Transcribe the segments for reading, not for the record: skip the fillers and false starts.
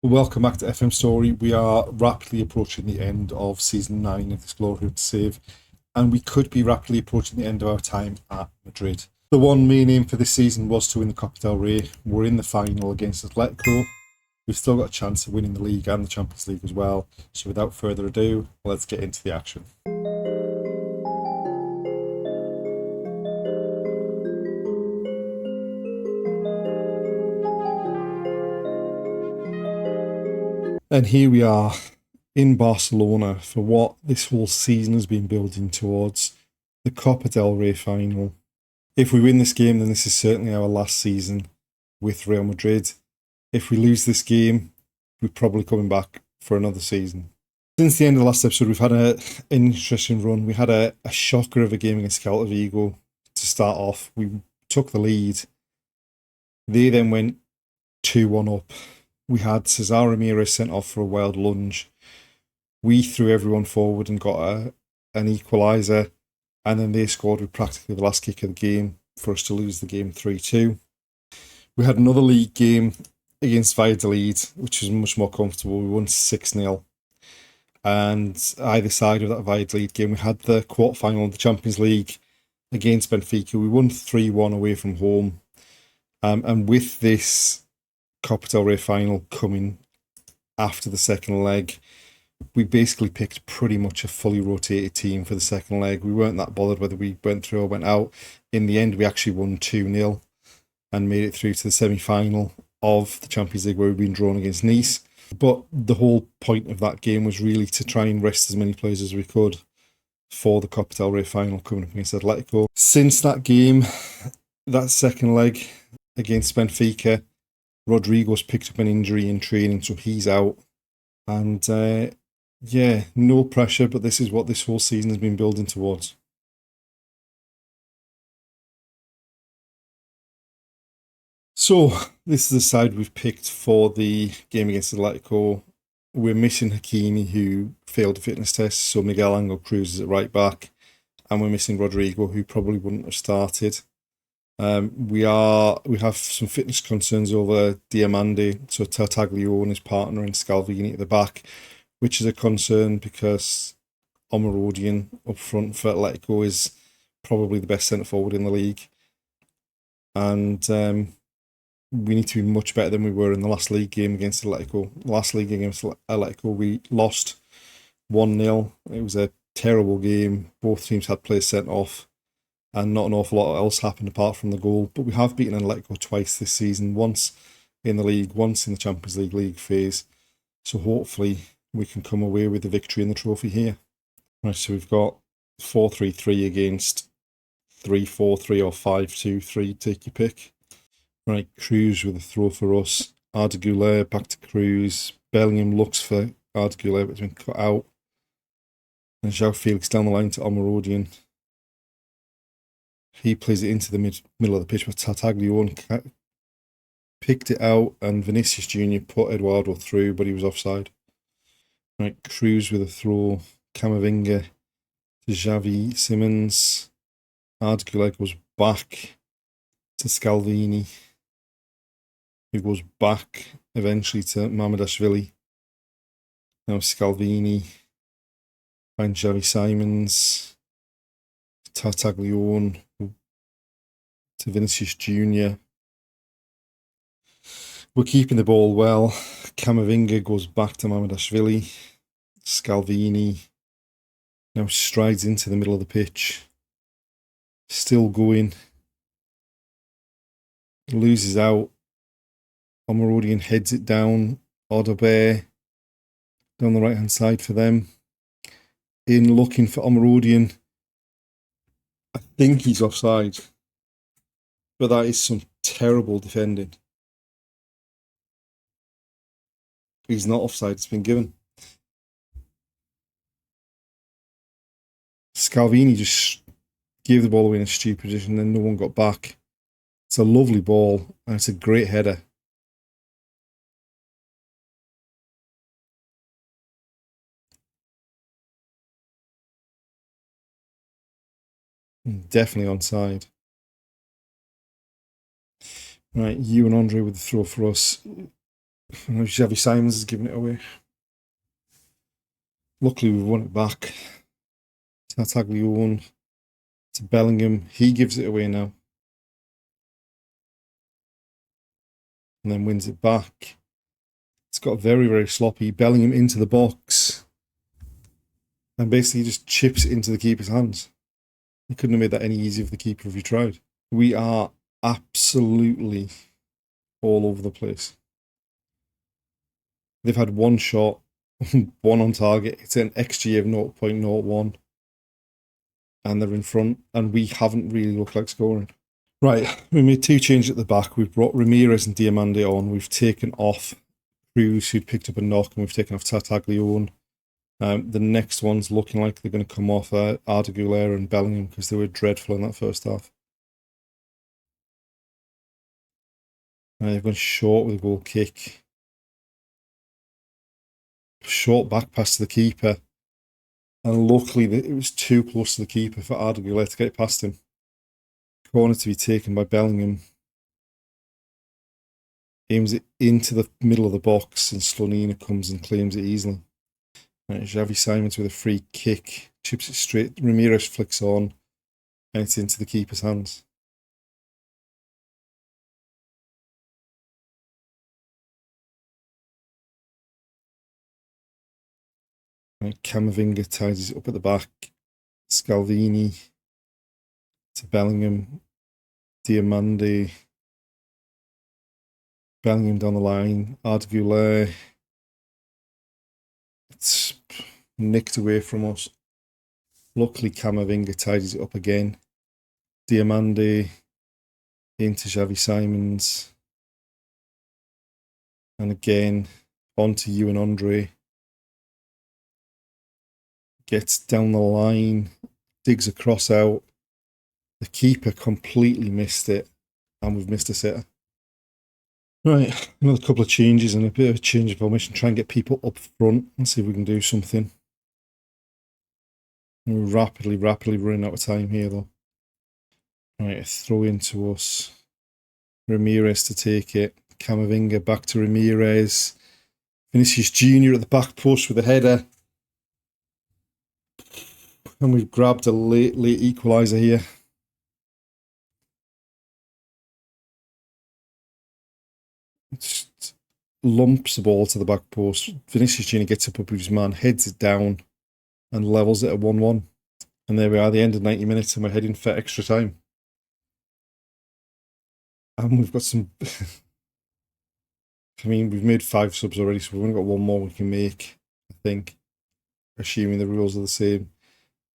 Welcome back to FM Story. We are rapidly approaching the end of season 9 of this Glory to Save, and we could be rapidly approaching the end of our time at Madrid. The one main aim for this season was to win the Copa del Rey. We're in the final against Atletico. We've still got a chance of winning the League and the Champions League as well. So without further ado, let's get into the action. And here we are in Barcelona for what this whole season has been building towards, the Copa del Rey final. If we win this game, then this is certainly our last season with Real Madrid. If we lose this game, we're probably coming back for another season. Since the end of the last episode, we've had an interesting run. We had a shocker of a game against Celta Vigo to start off. We took the lead. They then went 2-1 up. We had Cesar Ramirez sent off for a wild lunge. We threw everyone forward and got an equaliser, and then they scored with practically the last kick of the game for us to lose the game 3-2. We had another league game against Valladolid, which was much more comfortable. We won 6-0. And either side of that Valladolid game, we had the quarter-final of the Champions League against Benfica. We won 3-1 away from home. And with this Copa del Rey final coming after the second leg, we basically picked pretty much a fully rotated team for the second leg. We weren't that bothered whether we went through or went out. In the end, we actually won 2-0 and made it through to the semi-final of the Champions League, where we've been drawn against Nice. But the whole point of that game was really to try and rest as many players as we could for the Copa del Rey final coming up against Atletico. Since that game, that second leg against Benfica, Rodrigo's picked up an injury in training, so he's out. And no pressure, but this is what this whole season has been building towards. So this is the side we've picked for the game against Atletico. We're missing Hakimi, who failed the fitness test, so Miguel Angel Cruz is at right back, and we're missing Rodrigo, who probably wouldn't have started. We have some fitness concerns over Diamande, so Tartaglione and his partner, and Scalvini at the back, which is a concern because Omarodian up front for Atletico is probably the best centre forward in the league, and we need to be much better than we were in the last league game against Atletico. The last league game against Atletico, we lost 1-0. It was a terrible game. Both teams had players sent off, and not an awful lot else happened apart from the goal. But we have beaten Atletico twice this season, once in the league, once in the Champions League phase. So hopefully we can come away with the victory and the trophy here. Right, so we've got 4-3-3 against 3-4-3 or 5-2-3, take your pick. Right, Cruz with a throw for us. Arda Güler back to Cruz. Bellingham looks for Arda Güler, but it's been cut out. And João Felix down the line to Omarodian. He plays it into the middle of the pitch, but Tartaglione picked it out, and Vinicius Jr. put Eduardo through, but he was offside. Right, Cruz with a throw. Camavinga to Xavi Simons. Arda Güler goes back to Scalvini, who goes back eventually to Mamardashvili. Now Scalvini finds Xavi Simons. Tartaglione to Vinicius Jr. We're keeping the ball well. Camavinga goes back to Mamardashvili. Scalvini now strides into the middle of the pitch. Still going. Loses out. Omarodian heads it down. Odobe down the right hand side for them. In looking for Omarodian. I think he's offside. But that is some terrible defending. He's not offside, it's been given. Scalvini just gave the ball away in a stupid position, and no one got back. It's a lovely ball, and it's a great header. Definitely onside. Right, you and Andre with the throw for us. Xavi Simons has given it away. Luckily, we've won it back. Tartaglione to Bellingham. He gives it away now. And then wins it back. It's got very, very sloppy. Bellingham into the box. And basically just chips it into the keeper's hands. You couldn't have made that any easier for the keeper if you tried. We are absolutely all over the place. They've had one shot, one on target. It's an XG of 0.01. And they're in front. And we haven't really looked like scoring. Right, we made two changes at the back. We've brought Ramirez and Diamande on. We've taken off Cruz, who'd picked up a knock, and we've taken off Tartaglione. The next one's looking like they're going to come off Arda Güler and Bellingham because they were dreadful in that first half. They've gone short with a goal kick. Short back pass to the keeper. And luckily, it was too close to the keeper for Arda Güler to get it past him. Corner to be taken by Bellingham. Aims it into the middle of the box, and Slonina comes and claims it easily. Right, Xavi Simons with a free kick. Chips it straight. Ramirez flicks on, and it's into the keeper's hands. Right, Camavinga ties it up at the back. Scalvini to Bellingham. Diamande. Bellingham down the line. Arda Güler. It's nicked away from us. Luckily, Camavinga tidies it up again. Diamande into Xavi Simons. And again, onto you and Andre. Gets down the line, digs a cross out. The keeper completely missed it, and we've missed a sitter. Right, another couple of changes and a bit of a change of formation. Try and get people up front and see if we can do something. We're rapidly running out of time here, though. Right, a throw into us. Ramirez to take it. Camavinga back to Ramirez. Vinicius Jr. at the back post with a header. And we've grabbed a late equaliser here. Just lumps the ball to the back post. Vinicius Jr. gets up with his man, heads it down, and levels it at 1-1. And there we are, the end of 90 minutes, and we're heading for extra time. And we've got some... I mean, we've made 5 subs already, so we've only got one more we can make, I think. Assuming the rules are the same.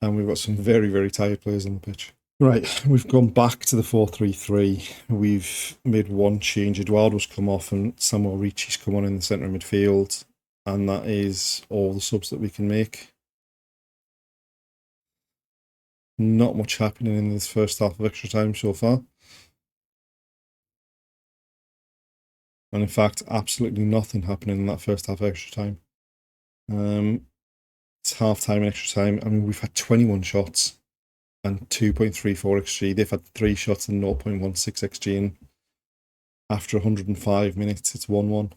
And we've got some very, very tired players on the pitch. Right, we've gone back to the 4-3-3. We've made one change. Eduardo's come off and Samuel Ricci's come on in the centre of midfield. And that is all the subs that we can make. Not much happening in this first half of extra time so far. And in fact, absolutely nothing happening in that first half of extra time. It's half time and extra time. I mean, we've had 21 shots and 2.34 XG. They've had 3 shots and 0.16 XG. And after 105 minutes, it's 1-1.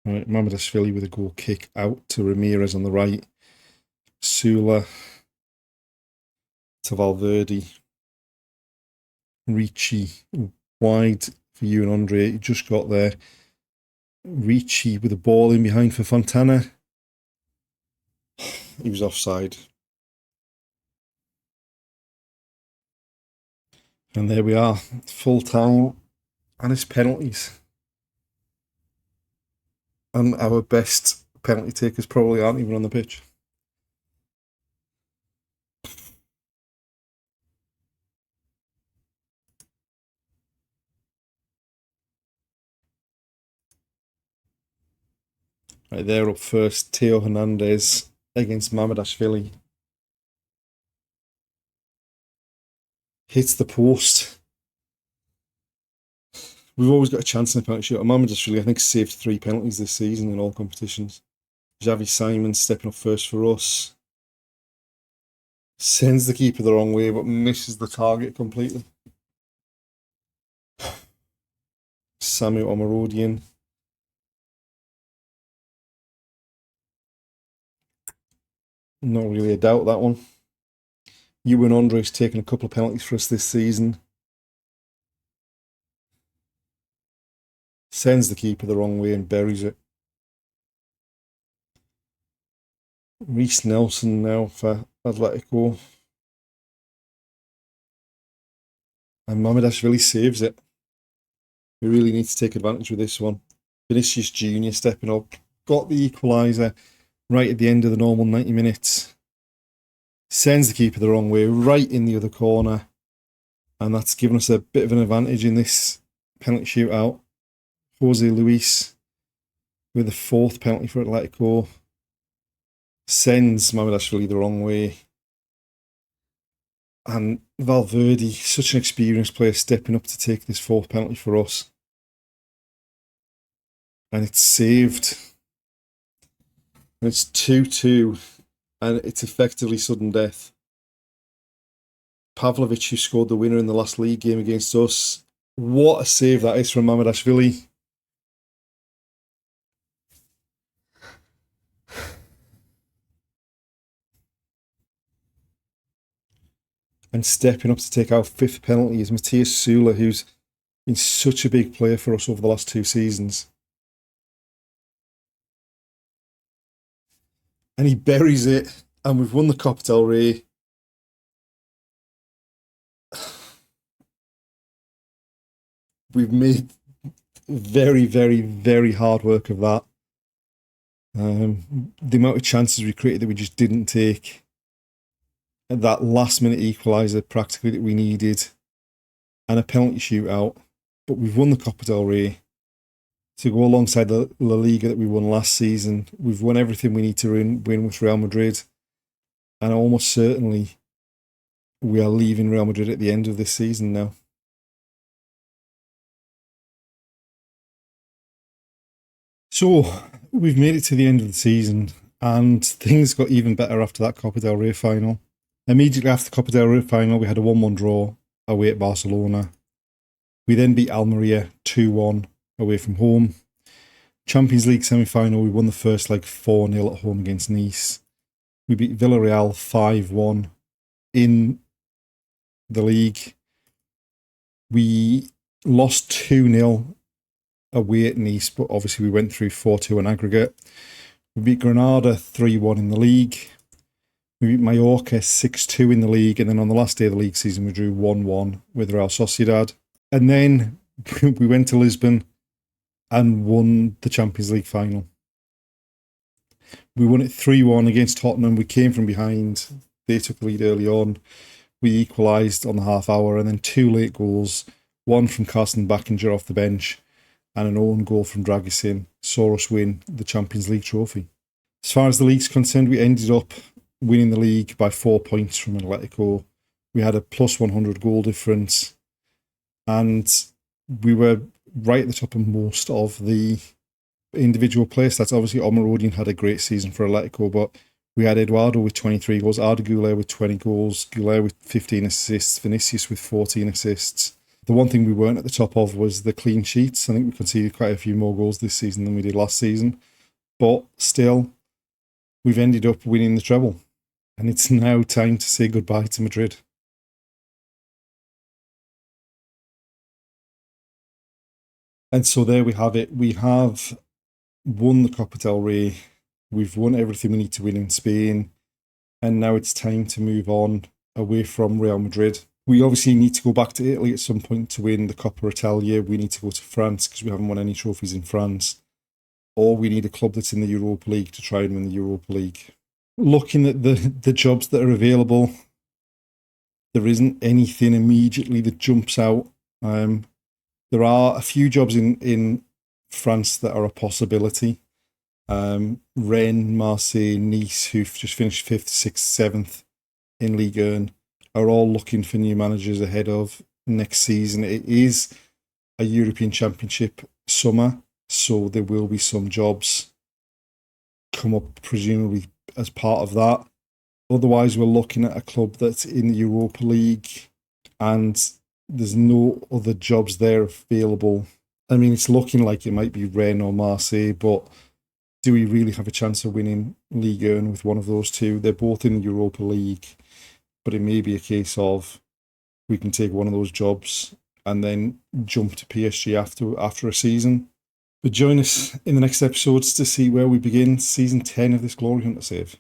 Right, Mamardashvili with a goal kick out to Ramirez on the right. Sula to Valverde. Ricci wide for you and Andre. He just got there. Ricci with the ball in behind for Fontana. He was offside. And there we are, full time, and it's penalties. And our best penalty takers probably aren't even on the pitch. Right, they're up first. Theo Hernandez against Mamardashvili. Hits the post. We've always got a chance in a penalty shootout. Mamardashvili, I think, saved 3 penalties this season in all competitions. Xavi Simons stepping up first for us. Sends the keeper the wrong way, but misses the target completely. Samuel Omarodian Not really a doubt, that one. You and Andre's taken a couple of penalties for us this season. Sends the keeper the wrong way and buries it. Reece Nelson now for Atletico. And Mamardashvili saves it. We really need to take advantage of this one. Vinicius Jr. stepping up. Got the equaliser right at the end of the normal 90 minutes. Sends the keeper the wrong way, right in the other corner. And that's given us a bit of an advantage in this penalty shootout. Jose Luis with the fourth penalty for Atletico. Sends Mamardashvili the wrong way. And Valverde, such an experienced player, stepping up to take this fourth penalty for us. And it's saved. And it's 2-2. And it's effectively sudden death. Pavlovic, who scored the winner in the last league game against us. What a save that is from Mamardashvili. And stepping up to take our fifth penalty is Matthias Sula, who's been such a big player for us over the last 2 seasons. And he buries it, and we've won the Copa del Rey. We've made very, very, very hard work of that. The amount of chances we created that we just didn't take. That last minute equaliser practically that we needed. And a penalty shootout. But we've won the Copa del Rey. To go alongside the La Liga that we won last season. We've won everything we need to win with Real Madrid. And almost certainly we are leaving Real Madrid at the end of this season now. So, we've made it to the end of the season, and things got even better after that Copa del Rey final. Immediately after the Copa del Rey final, we had a 1-1 draw away at Barcelona. We then beat Almeria 2-1 away from home. Champions League semi-final, we won the first leg 4-0 at home against Nice. We beat Villarreal 5-1 in the league. We lost 2-0 away at Nice, but obviously we went through 4-2 in aggregate. We beat Granada 3-1 in the league. We beat Mallorca 6-2 in the league, and then on the last day of the league season we drew 1-1 with Real Sociedad. And then we went to Lisbon and won the Champions League final. We won it 3-1 against Tottenham. We came from behind. They took the lead early on. We equalised on the half hour, and then 2 late goals, one from Carsten Backinger off the bench, and an own goal from Dragusin saw us win the Champions League trophy. As far as the league's concerned, we ended up winning the league by 4 points from Atletico. We had a plus 100 goal difference, and we were right at the top of most of the individual place. That's obviously Omarodian had a great season for Atletico, but we had Eduardo with 23 goals, Arda Güler with 20 goals, Güler with 15 assists, Vinicius with 14 assists. The one thing we weren't at the top of was the clean sheets. I think we conceded quite a few more goals this season than we did last season. But still, we've ended up winning the treble. And it's now time to say goodbye to Madrid. And so there we have it. We have won the Copa del Rey. We've won everything we need to win in Spain. And now it's time to move on away from Real Madrid. We obviously need to go back to Italy at some point to win the Coppa Italia. We need to go to France because we haven't won any trophies in France. Or we need a club that's in the Europa League to try and win the Europa League. Looking at the jobs that are available, there isn't anything immediately that jumps out. There are a few jobs in France that are a possibility. Rennes, Marseille, Nice, who've just finished 5th, 6th, 7th in Ligue 1, are all looking for new managers ahead of next season. It is a European Championship summer, so there will be some jobs come up, presumably as part of that. Otherwise, we're looking at a club that's in the Europa League, and there's no other jobs there available. I mean, it's looking like it might be Rennes or Marseille, but do we really have a chance of winning Liga with one of those two? They're both in the Europa League, but it may be a case of we can take one of those jobs and then jump to PSG after a season. But join us in the next episodes to see where we begin season 10 of this Glory Hunter save.